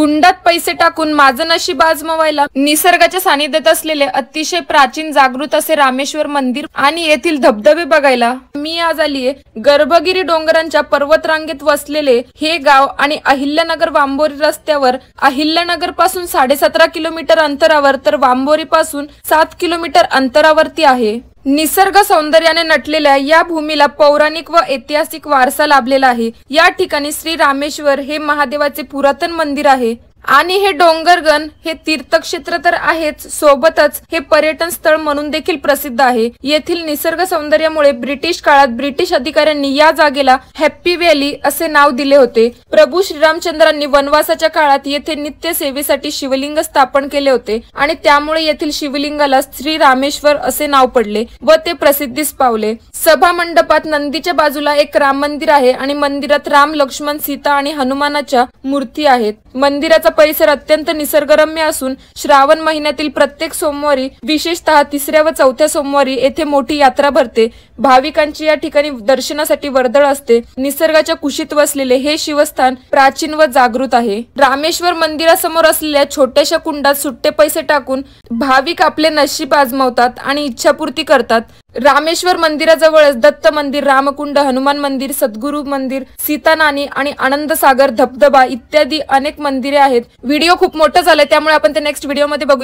कुंडात पैसे टाकून माझं नशीब आजमावायला निसर्गाच्या सानिध्यात असलेले अतिशय प्राचीन जागृत असे रामेश्वर मंदिर आणि येथील धबधबे बघायला मी आज आलीये। गर्भगिरी डोंगरांच्या पर्वतरांगेत वसलेले हे गाव आणि अहिल्यानगर वांबोरी रस्त्यावर अहिल्यानगर पासून 17.5 किलोमीटर अंतरावर तर वांबोरी पासून 7 किलोमीटर अंतरावरती आहे। निसर्ग सौंदर्याने नटलेल्या या भूमीला पौराणिक व ऐतिहासिक वारसा लाभलेला आहे। या ठिकाणी श्री रामेश्वर हे महादेवाचे पुरातन मंदिर आहे आणि हे डोंगरगण हे तीर्थक्षेत्र तर आहेच, सोबतच हे पर्यटन स्थळ म्हणून देखील प्रसिद्ध आहे। येथील निसर्ग सौंदर्यामुळे ब्रिटिश काळात ब्रिटिश अधिकाऱ्यांनी या जागेला हॅप्पी व्हॅली असे नाव दिले होते। प्रभू श्रीरामचंद्रांनी वनवासाच्या काळात येथे नित्य सेवेसाठी शिवलिंग स्थापन केले होते आणि त्यामुळे येथील शिवलिंगाला श्री रामेश्वर असे नाव पडले व ते प्रसिद्धीस पावले। सभा मंडपात नंदीच्या बाजूला एक राम मंदिर आहे आणि मंदिरात राम, लक्ष्मण, सीता आणि हनुमानाच्या मूर्ती आहेत। मंदिराचा परिसर अत्यंत निसर्गरम्य असून श्रावण महिन्यातील प्रत्येक सोमवारी, विशेषतः 3ऱ्या व 4थ्या सोमवारी येथे मोठी यात्रा भरते। भाविकांची या ठिकाणी दर्शनासाठी वर्दळ असते। निसर्गाच्या कुशीत वसलेले हे शिवस्थान प्राचीन व जागृत आहे। रामेश्वर मंदिरासमोर असलेल्या छोट्याशा कुंडात सुट्टे पैसे टाकून भाविक आपले नशीब आजमावतात आणि इच्छापूर्ती करतात। रामेश्वर मंदिराजवळच दत्त मंदिर, रामकुंड, हनुमान मंदिर, सद्गुरू मंदिर, सीता नाणी आणि आनंद सागर धबधबा इत्यादी अनेक मंदिरे आहेत। व्हिडिओ खूप मोठा झालाय त्यामुळे आपण ते नेक्स्ट व्हिडिओ मध्ये बघू।